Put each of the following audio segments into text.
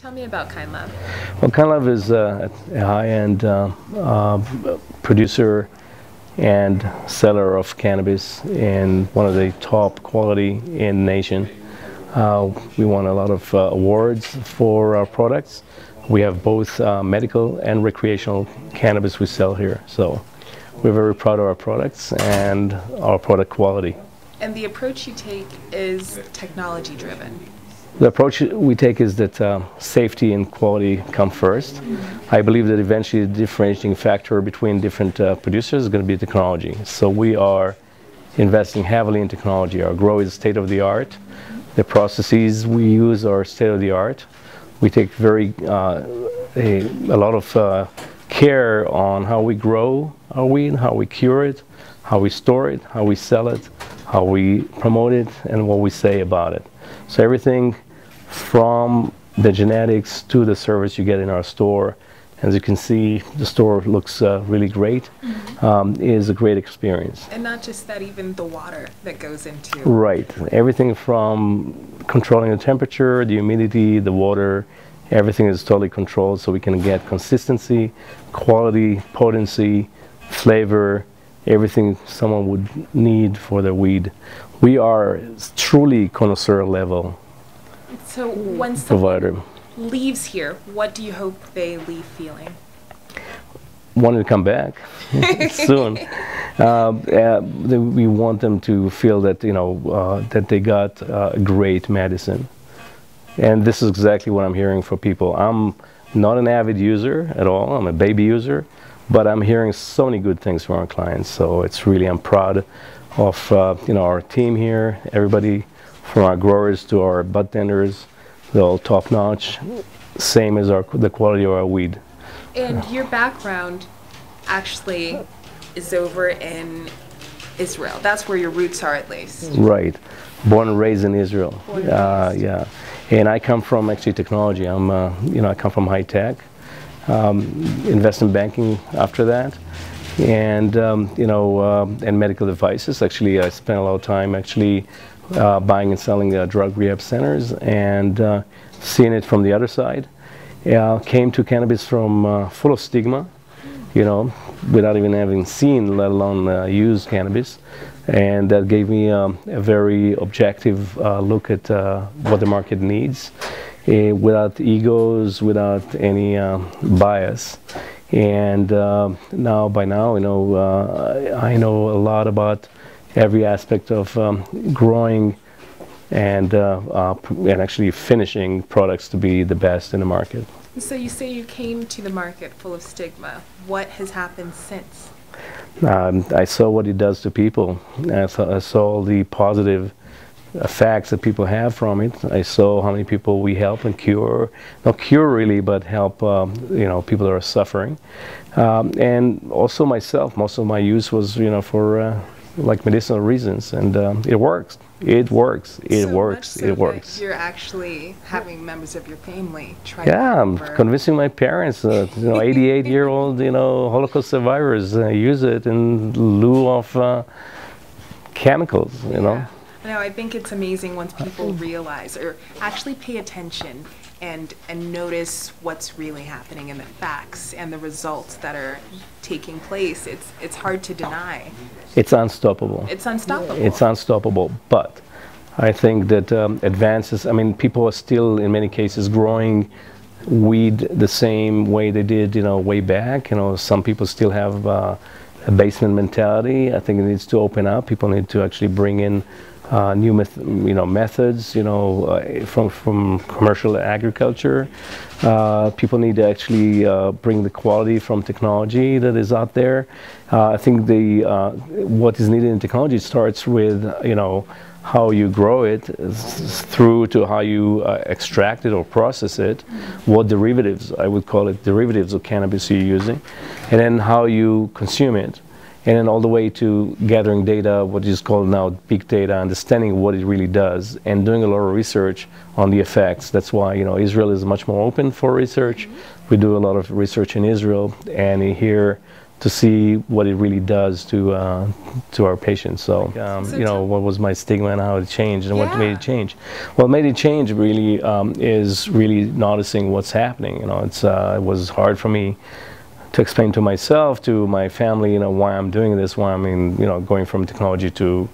Tell me about KindLab. Well, KindLab is a high-end producer and seller of cannabis and one of the top quality in the nation. We won a lot of awards for our products. We have both medical and recreational cannabis we sell here. So we're very proud of our products and our product quality. And the approach you take is technology driven. The approach we take is that safety and quality come first. I believe that eventually the differentiating factor between different producers is going to be technology. So we are investing heavily in technology. Our grow is state of the art. The processes we use are state of the art. We take a lot of care on how we grow our weed, how we cure it, how we store it, how we sell it, how we promote it, and what we say about it. So everything from the genetics to the service you get in our store, as you can see, the store looks really great, is a great experience. And not just that, even the water that goes into. Right. Everything from controlling the temperature, the humidity, the water, everything is totally controlled so we can get consistency, quality, potency, flavor, everything someone would need for their weed. We are truly connoisseur level so when provider. Someone leaves here, what do you hope they leave feeling? Wanting to come back soon. We want them to feel that that they got great medicine, and this is exactly what I'm hearing from people. I'm not an avid user at all. I'm a baby user, but I'm hearing so many good things from our clients. So it's really, I'm proud of our team here. Everybody from our growers to our bud tenders, they're all top notch. Same as the quality of our weed. And your background actually is over in Israel. That's where your roots are, at least. Right. Born and raised in Israel. Yeah. And I come from actually technology. I come from high tech. Investment banking after that, and and medical devices. Actually, I spent a lot of time actually buying and selling drug rehab centers and seeing it from the other side. Came to cannabis from full of stigma, without even having seen, let alone used cannabis, and that gave me a very objective look at what the market needs. Without egos, without any bias, and by now, I know a lot about every aspect of growing and actually finishing products to be the best in the market. So you say you came to the market full of stigma. What has happened since? I saw what it does to people. I saw all the positive effects that people have from it. I saw how many people we help and cure, not cure really, but help people that are suffering. And also myself, most of my use was for like medicinal reasons, and it works. It works. It works. It works. You're actually having members of your family try. Yeah, I'm convincing my parents. 88-year-old Holocaust survivors use it in lieu of chemicals. Yeah. No, I think it's amazing once people realize or actually pay attention and notice what's really happening in the facts and the results that are taking place. It's hard to deny. It's unstoppable. It's unstoppable. It's unstoppable. But I think that advances, people are still in many cases growing weed the same way they did, way back. Some people still have a basement mentality. I think it needs to open up. People need to actually bring in new methods, from commercial agriculture. People need to actually bring the quality from technology that is out there. I think what is needed in technology starts with how you grow it, through to how you extract it or process it, what derivatives, I would call it derivatives of cannabis you're using, and then how you consume it. And then all the way to gathering data, what is called now big data, understanding what it really does, and doing a lot of research on the effects. That's why Israel is much more open for research. We do a lot of research in Israel, and here to see what it really does to our patients. So, you know, what was my stigma and how it changed and what made it change. What made it change really is really noticing what's happening. You know, it was hard for me to explain to myself, to my family, you know, why I'm doing this, why I'm, you know, going from technology to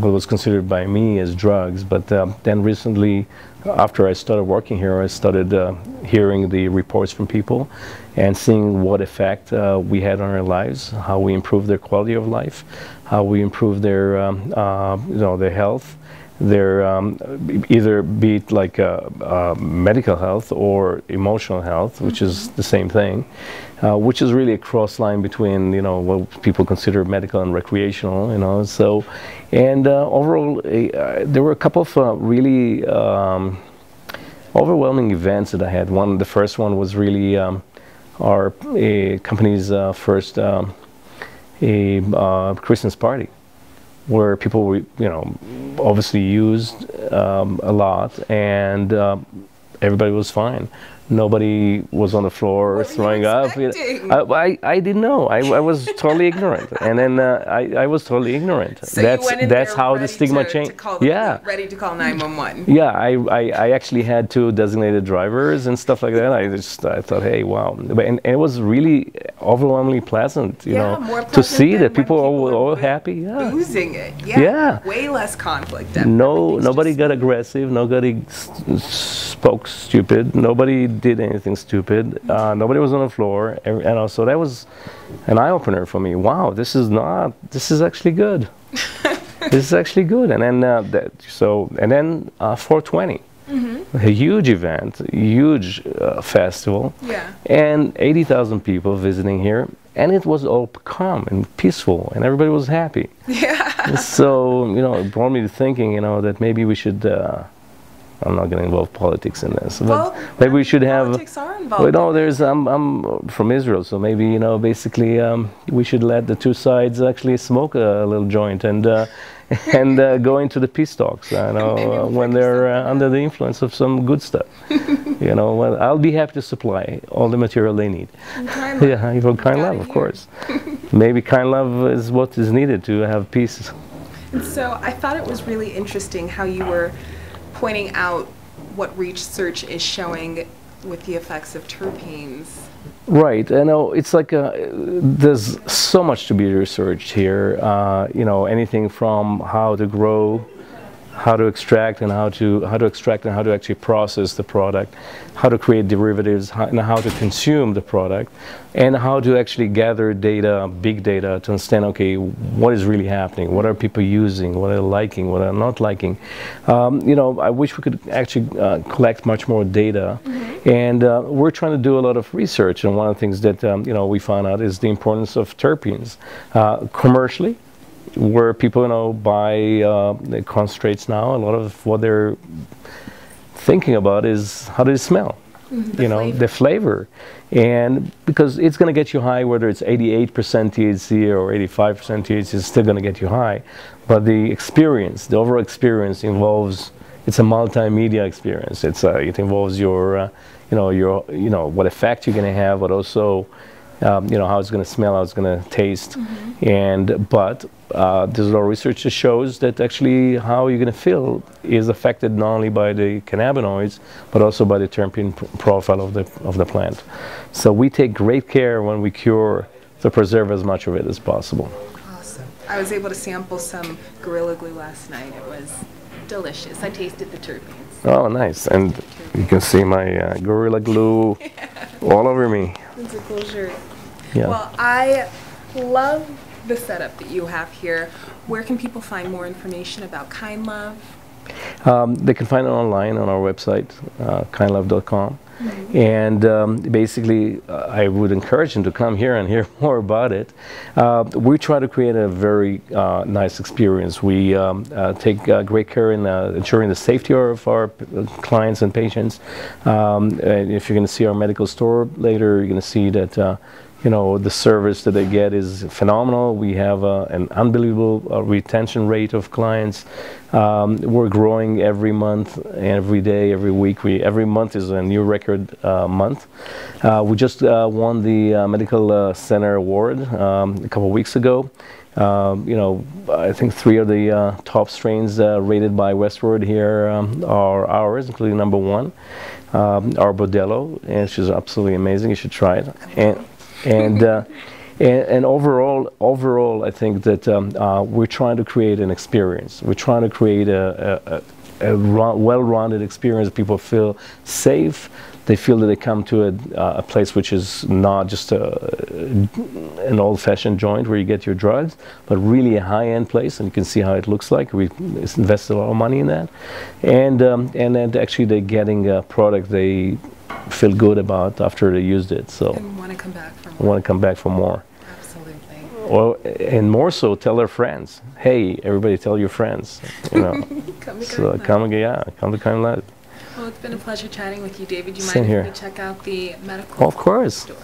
what was considered by me as drugs. But then recently, after I started working here, I started hearing the reports from people and seeing what effect we had on our lives, how we improved their quality of life, how we improved their, you know, their health, their either be it like medical health or emotional health, which is the same thing, which is really a cross line between, you know, what people consider medical and recreational, you know. So, and overall, there were a couple of really overwhelming events that I had. The first one was really our company's first Christmas party, where people were, you know, obviously used a lot, and everybody was fine. Nobody was on the floor throwing up. I didn't know. I was totally ignorant, and then I was totally ignorant. So that's how the stigma changed. Yeah, ready to call 911. Yeah, I actually had 2 designated drivers and stuff like that. I thought, hey, wow, and it was really overwhelmingly pleasant, you know, to see that people were all happy. Yeah, losing it. Yeah, way less conflict. Nobody got aggressive. Nobody spoke stupid. Nobody did anything stupid. Nobody was on the floor, and so that was an eye-opener for me. Wow, this is actually good. This is actually good. And then 420, a huge event, huge festival, and 80,000 people visiting here, and it was all calm and peaceful, and everybody was happy. Yeah. So, you know, it brought me to thinking, you know, that maybe we should. I'm not going to involve politics in this, but maybe we should have. Politics are involved. Well, no, I'm from Israel, so maybe, you know, basically we should let the 2 sides actually smoke a little joint and go into the peace talks. You know, when they're under the influence of some good stuff. You know, well, I'll be happy to supply all the material they need. Kind love. Yeah, for kind love, of course. Maybe kind love is what is needed to have peace. And so I thought it was really interesting how you were pointing out what research is showing with the effects of terpenes. Right, I know, it's like there's so much to be researched here. You know, anything from how to grow, how to extract, and how to actually process the product, how to create derivatives, and how to consume the product, and how to actually gather data, big data, to understand, okay, what is really happening, what are people using, what are they liking, what are they not liking. You know, I wish we could actually collect much more data, and we're trying to do a lot of research, and one of the things that you know, we found out is the importance of terpenes commercially, where people, you know, buy the concentrates now. A lot of what they're thinking about is how does it smell, you know, the flavor, and because it's going to get you high, whether it's 88% THC or 85% THC, it's still going to get you high, but the experience, the overall experience involves, it's a multimedia experience. It involves your, you know, what effect you're going to have, but also you know, how it's going to smell, how it's going to taste, but there's a lot of research that shows that actually how you're going to feel is affected not only by the cannabinoids, but also by the terpene profile of the plant. So we take great care when we cure to preserve as much of it as possible. Awesome. I was able to sample some Gorilla Glue last night. It was delicious. I tasted the terpenes. Oh, nice. And you can see my Gorilla Glue all over me. It's a cool shirt. Yeah. Well, I love the setup that you have here. Where can people find more information about Kind Love? They can find it online on our website, kindlove.com. And basically, I would encourage them to come here and hear more about it. We try to create a very nice experience. We take great care in ensuring the safety of our clients and patients. And if you're going to see our medical store later, you're going to see that you know, the service that they get is phenomenal. We have an unbelievable retention rate of clients. We're growing every month, every day, every week. Every month is a new record month. We just won the Medical Center Award a couple of weeks ago. You know, I think 3 of the top strains rated by Westward here are ours, including number 1, our Bordello, and she's absolutely amazing. You should try it. And overall, I think that we're trying to create an experience. We're trying to create a well-rounded experience. People feel safe. They feel that they come to a place which is not just an old-fashioned joint where you get your drugs, but really a high-end place, and you can see how it looks like. We've invested a lot of money in that, and then actually they're getting a product they feel good about after they used it. So And want to come back for more. want to come back for more. Absolutely. Or, and more so, tell their friends. Hey, everybody, tell your friends. You know, Come to so Kindlet. come to Kindlet. Well, it's been a pleasure chatting with you, David. Do you Same mind here. if we check out the medical Of course. store?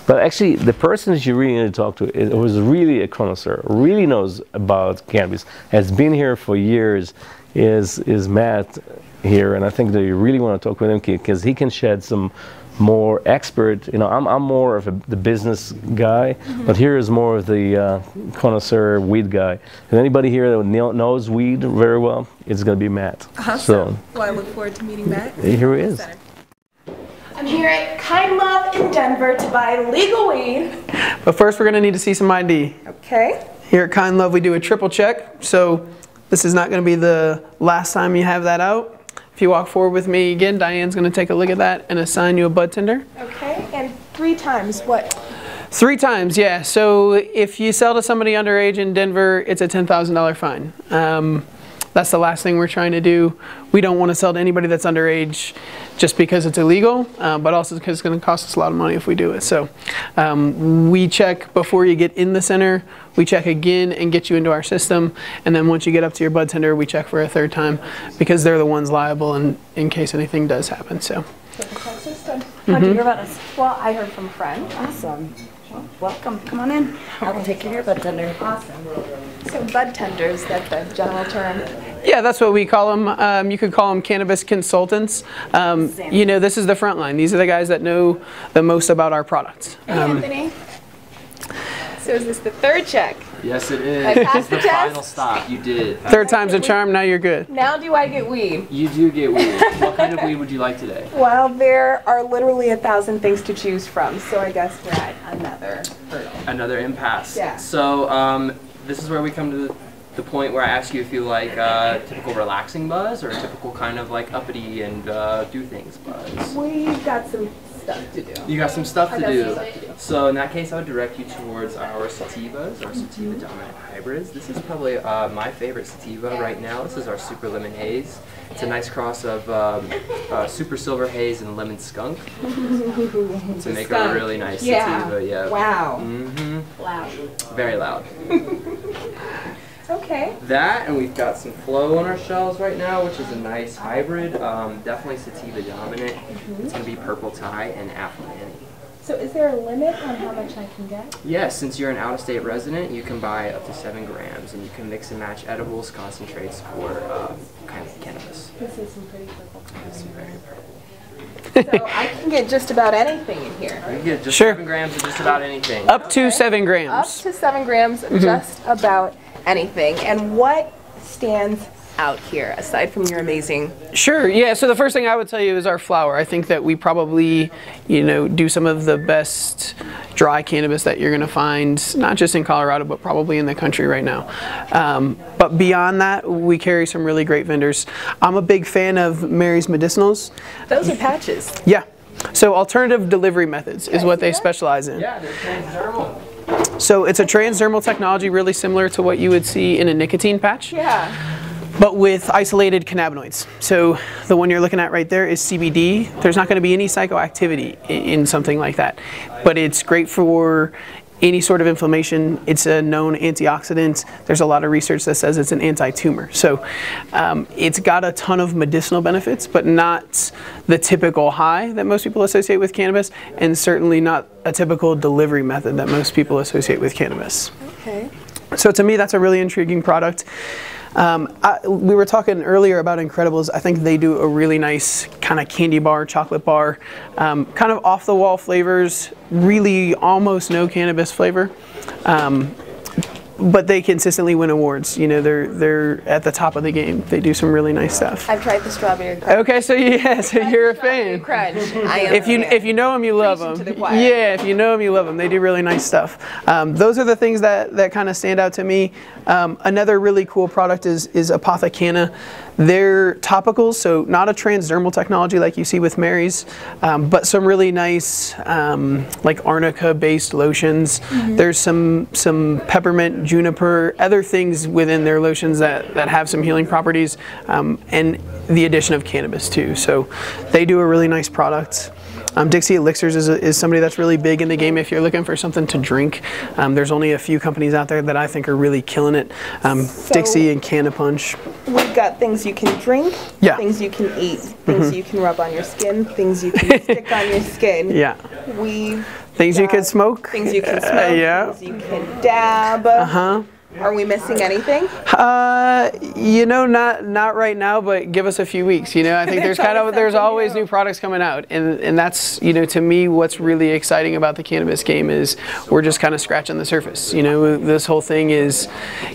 But actually, the person that you really need to talk to was really a connoisseur, really knows about cannabis, has been here for years, is Matt here, and I think that you really want to talk with him because he can shed some more expert, you know, I'm more of the business guy, but here is more of the connoisseur weed guy. If anybody here that knows weed very well, it's going to be Matt. Awesome. So Well, I look forward to meeting Matt. here he is. I'm here at Kind Love in Denver to buy legal weed. But first, we're going to need to see some ID. Okay. Here at Kind Love, we do a triple check, so this is not going to be the last time you have that out. If you walk forward with me again, Diane's going to take a look at that and assign you a bud tender. Okay, and 3 times what? 3 times, yeah. So if you sell to somebody underage in Denver, it's a $10,000 fine. That's the last thing we're trying to do. We don't want to sell to anybody that's underage just because it's illegal, but also because it's going to cost us a lot of money if we do it. So we check before you get in the center, we check again and get you into our system, and then once you get up to your bud tender, we check for a 3rd time because they're the ones liable in case anything does happen. So. How'd you hear about us? Well, I heard from a friend. Awesome. Well, welcome. Come on in. I'll take care of your bud tender. Awesome. So bud tenders, that's the general term. Yeah, that's what we call them. You could call them cannabis consultants. You know, this is the front line. These are the guys that know the most about our products. Anthony. So is this the 3rd check? Yes, it is. I passed It's the the test? final stop. You did. 3rd time's a charm, now you're good. Now do I get weed? You do get weed. What kind of weed would you like today? Well, there are literally 1,000 things to choose from, so I guess we're at another hurdle. Another impasse. Yeah. So this is where we come to the point where I ask you if you like typical relaxing buzz or typical kind of like uppity and do things buzz. We've got some stuff to do. You got some stuff I to got do. some stuff to do. So in that case, I would direct you towards our sativas, our sativa dominant hybrids. This is probably my favorite sativa right now. This is our Super Lemon Haze. It's a nice cross of Super Silver Haze and Lemon Skunk to make a really nice sativa. Yeah. Wow. Mm-hmm. Loud. Very loud. Okay. That, and we've got some Flow on our shelves right now, which is a nice hybrid. Definitely sativa dominant. It's going to be Purple Tie and Apple Annie. So is there a limit on how much I can get? Yes, since you're an out-of-state resident, you can buy up to 7 grams, and you can mix and match edibles, concentrates, or kind of cannabis. This is some pretty purple It's color. very purple. So I can get just about anything in here. You can get just Sure. 7 grams of just about anything. Up to Okay. 7 Up grams. to 7 grams of just about anything. And what stands out here aside from your amazing? Sure, yeah, so the first thing I would tell you is our flower. I think that we probably, you know, do some of the best dry cannabis that you're gonna find, not just in Colorado, but probably in the country right now. But beyond that, we carry some really great vendors. I'm a big fan of Mary's Medicinals. Those are patches. Yeah, so alternative delivery methods is what they specialize in. Yeah, they're transdermal. So it's a transdermal technology really similar to what you would see in a nicotine patch. Yeah. But with isolated cannabinoids. So the one you're looking at right there is CBD. There's not going to be any psychoactivity in something like that. But it's great for any sort of inflammation. It's a known antioxidant. There's a lot of research that says it's an anti-tumor. So it's got a ton of medicinal benefits, but not the typical high that most people associate with cannabis, and certainly not a typical delivery method that most people associate with cannabis. Okay. So to me, that's a really intriguing product. We were talking earlier about Incredibles. I think they do a really nice kind of candy bar, chocolate bar, kind of off the wall flavors, really almost no cannabis flavor. But they consistently win awards. You know, they're at the top of the game. They do some really nice stuff. I've tried the strawberry crunch. Okay, so yeah, so you're a fan. Crunch. I am If you know them, you love them. Yeah, if you know them, you love them. They do really nice stuff. Those are the things that kind of stand out to me. Another really cool product is Apothecana. They're topicals, so not a transdermal technology like you see with Mary's, but some really nice like arnica-based lotions. There's some peppermint, juniper, other things within their lotions that have some healing properties, and the addition of cannabis too. So they do a really nice product. Dixie Elixirs is somebody that's really big in the game if you're looking for something to drink. There's only a few companies out there that I think are really killing it. Dixie and Canna Punch. We've got things you can drink, Yeah. things you can eat, things you can rub on your skin, things you can stick on your skin. Yeah. Things you can smoke. Things you can smoke, yeah. things you can dab. Are we missing anything? You know, not right now, but give us a few weeks. You know, I think there's always new products coming out, and that's, you know, to me what's really exciting about the cannabis game is we're just kind of scratching the surface. You know, this whole thing is,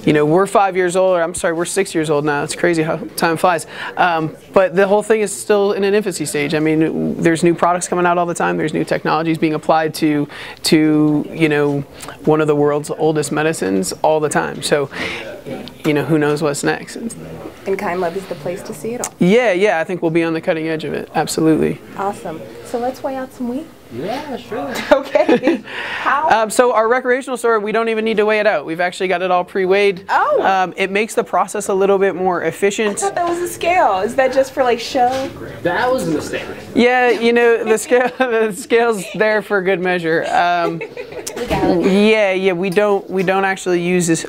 you know, we're 5 years old, or I'm sorry, we're 6 years old now. It's crazy how time flies. But the whole thing is still in an infancy stage. I mean, there's new products coming out all the time. There's new technologies being applied to you know, one of the world's oldest medicines all the time. So, you know, who knows what's next. And Kind Lab is the place to see it all. Yeah, I think we'll be on the cutting edge of it. Absolutely. Awesome. So let's weigh out some weed. Yeah, sure. Okay. How? So our recreational store, we don't even need to weigh it out. We've actually got it all pre-weighed. Oh. It makes the process a little bit more efficient. I thought that was a scale. Is that just for like show? That was a mistake. Yeah, you know, the scale's there for good measure. Yeah, we don't actually use this.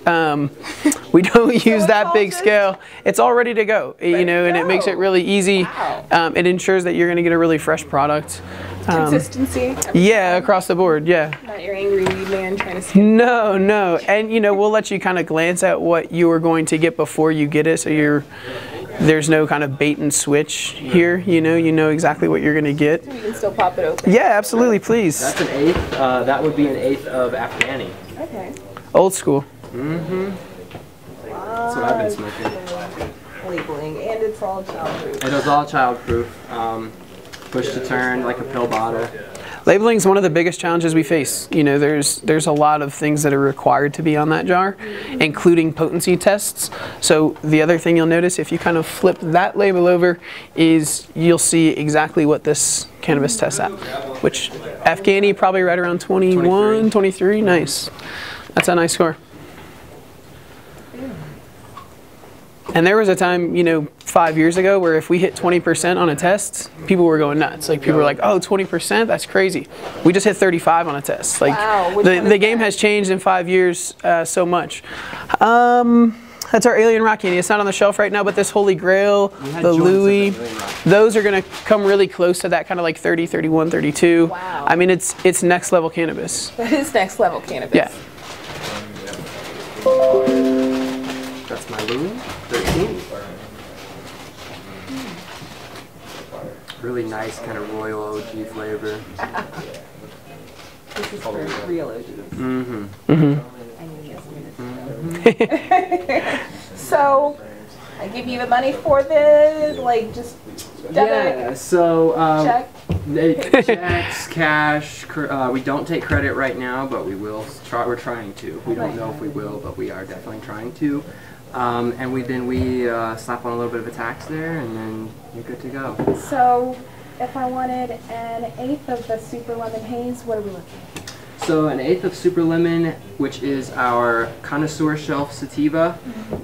We don't use that big scale. It's all ready to go. You know, and it makes it really easy. Wow. It ensures that you're going to get a really fresh product. Consistency. Yeah, across the board. Yeah. Not your angry weed man trying to skip. No, and you know, we'll let you kind of glance at what you are going to get before you get it, so there's no kind of bait and switch here. You know exactly what you're going to get. You can still pop it open. Yeah, absolutely, please. That's an eighth. That would be an eighth of Afghani. Okay. Old school. That's what I've been smoking. Labeling, and it's all childproof. It is all childproof. Push to turn like a pill bottle. Labeling is one of the biggest challenges we face. You know, there's a lot of things that are required to be on that jar, including potency tests. So the other thing you'll notice if you kind of flip that label over is you'll see exactly what this cannabis tests at, which Afghani probably right around 21, 23. Nice. That's a nice score. And there was a time, you know, 5 years ago where if we hit 20% on a test, people were going nuts. Like people were like, "Oh, 20%? That's crazy." We just hit 35 on a test. Like wow, the game has changed in 5 years so much. That's our Alien Rock Candy. It's not on the shelf right now, but this Holy Grail, the Louis, those are going to come really close to that kind of like 30, 31, 32. Wow. I mean, it's next level cannabis. That is next level cannabis. Yeah. That's my Louis 13. Really nice kind of royal OG flavor. This is for real OGs. So, I give you the money for the, like, just debit, Yeah, so check. checks, cash. We don't take credit right now, but we will. We're trying to. We don't know if we will, but we are definitely trying to. And we slap on a little bit of a tax there, and then you're good to go. So, if I wanted an eighth of the Super Lemon Haze, what are we looking at? So an eighth of Super Lemon, which is our connoisseur shelf sativa,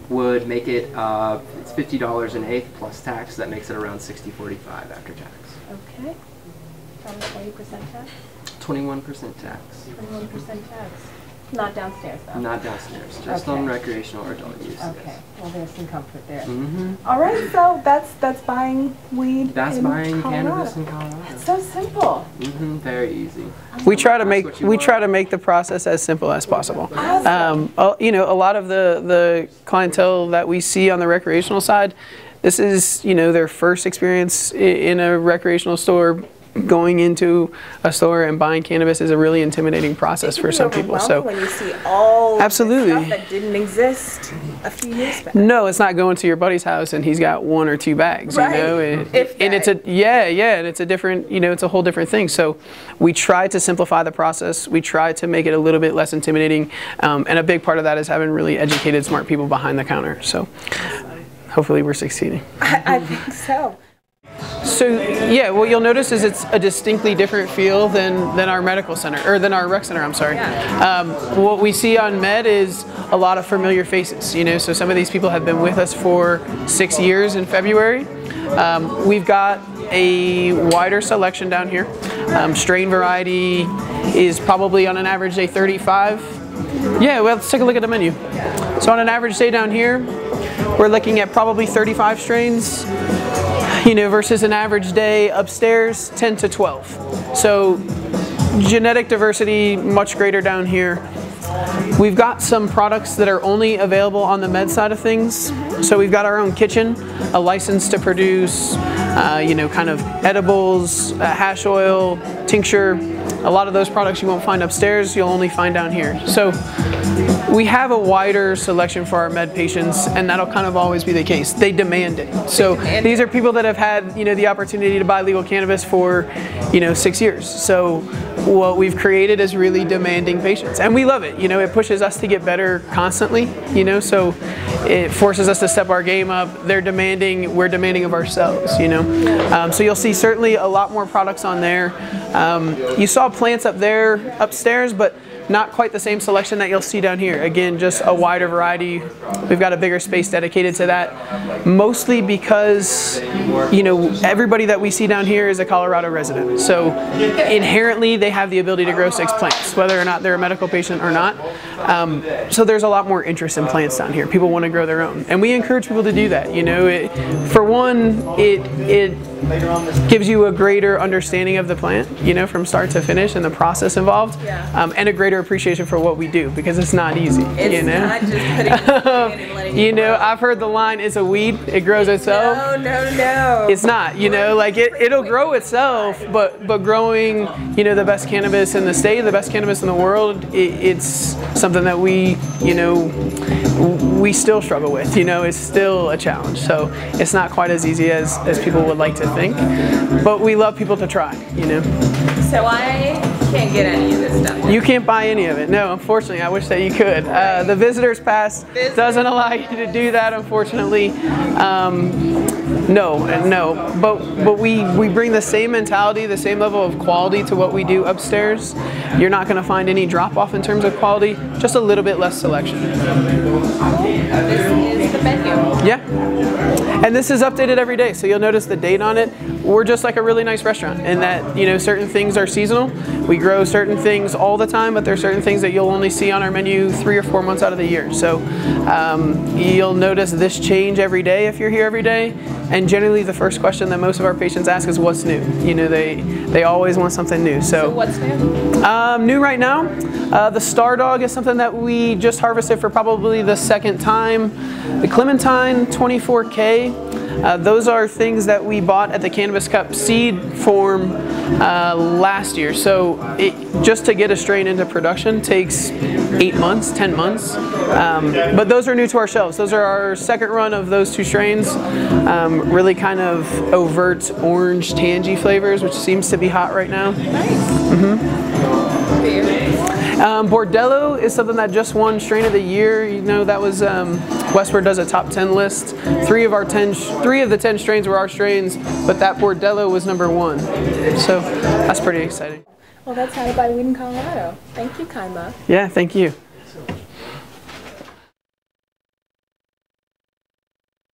would make it, it's $50 an eighth plus tax. That makes it around $60.45 after tax. Okay. Tell me 20% tax? 21% tax. 21% tax. Not downstairs, though. Not downstairs, just Okay. on recreational or adult use. Okay. Yes. Well, there's some comfort there. Mm-hmm. All right, so that's buying weed. That's in buying Colorado. cannabis in Colorado. It's so simple. Mm-hmm. Very easy. We try to That's make what you we want. try to make the process as simple as possible. Awesome. You know, a lot of the clientele that we see on the recreational side, this is, you know, their first experience in a recreational store. Going into a store and buying cannabis is a really intimidating process for some people. So when you see all absolutely. this stuff that didn't exist a few years back. no, it's not going to your buddy's house and he's got 1 or 2 bags, Right. you know, If and it's a that. and it's a different, you know, it's a whole different thing. So we try to simplify the process. We try to make it a little bit less intimidating, and a big part of that is having really educated, smart people behind the counter. So hopefully we're succeeding. I think so. So yeah, what you'll notice is it's a distinctly different feel than our medical center, or than our rec center, I'm sorry. What we see on med is a lot of familiar faces, you know, so some of these people have been with us for 6 years in February. We've got a wider selection down here. Strain variety is probably on an average day 35. Yeah, well, let's take a look at the menu. So on an average day down here, we're looking at probably 35 strains, you know, versus an average day upstairs, 10 to 12. So genetic diversity, much greater down here. We've got some products that are only available on the med side of things. So we've got our own kitchen, a license to produce, you know, kind of edibles, hash oil, tincture. A lot of those products you won't find upstairs, you'll only find down here. So we have a wider selection for our med patients, and that'll kind of always be the case. They demand it. So these are people that have had, you know, the opportunity to buy legal cannabis for, you know, 6 years. So what we've created is really demanding patients, and we love it. You know, it pushes us to get better constantly, you know, so it forces us to step our game up. They're demanding, we're demanding of ourselves, you know. So you'll see certainly a lot more products on there. You saw plants up there upstairs, but not quite the same selection that you'll see down here. Again, just a wider variety. We've got a bigger space dedicated to that, mostly because, you know, everybody that we see down here is a Colorado resident. So inherently they have the ability to grow 6 plants, whether or not they're a medical patient or not. So there's a lot more interest in plants down here. People want to grow their own, and we encourage people to do that. You know, for one, it gives you a greater understanding of the plant, you know, from start to finish and the process involved, and a greater appreciation for what we do, because it's not easy. It's you know? not just putting it in and letting You it know, grow. I've heard the line, it's a weed, it grows itself. No. It's not, you know, like it'll grow itself, but growing, you know, the best cannabis in the state, the best cannabis in the world, it's something that we, you know, we still struggle with, you know, it's still a challenge. So it's not quite as easy as people would like to think, but we love people to try, you know. So I can't get any of this stuff. You can't buy any of it. No, unfortunately, I wish that you could. The visitor's pass doesn't allow you to do that, unfortunately. No, but we bring the same mentality, the same level of quality to what we do upstairs. You're not going to find any drop off in terms of quality, just a little bit less selection. This is the menu. Yeah. And this is updated every day, so you'll notice the date on it. We're just like a really nice restaurant in that, you know, certain things are seasonal. We grow certain things all the time, but there's certain things that you'll only see on our menu 3 or 4 months out of the year. So you'll notice this change every day if you're here every day. And generally the first question that most of our patients ask is what's new. You know, they always want something new. So What's new? new right now, the Star Dog is something that we just harvested for probably the 2nd time. The Clementine 24K, those are things that we bought at the Cannabis Cup seed form last year. So just to get a strain into production takes 8 months, 10 months. But those are new to our shelves. Those are our 2nd run of those 2 strains. Really kind of overt orange tangy flavors, which seems to be hot right now. Bordello is something that just won Strain of the Year. You know, that was Westward does a top 10 list. 3 of the 10 strains were our strains, but that Bordello was #1. So that's pretty exciting. Well, that's how to buy weed in Colorado. Thank you, Kaima. Yeah, thank you.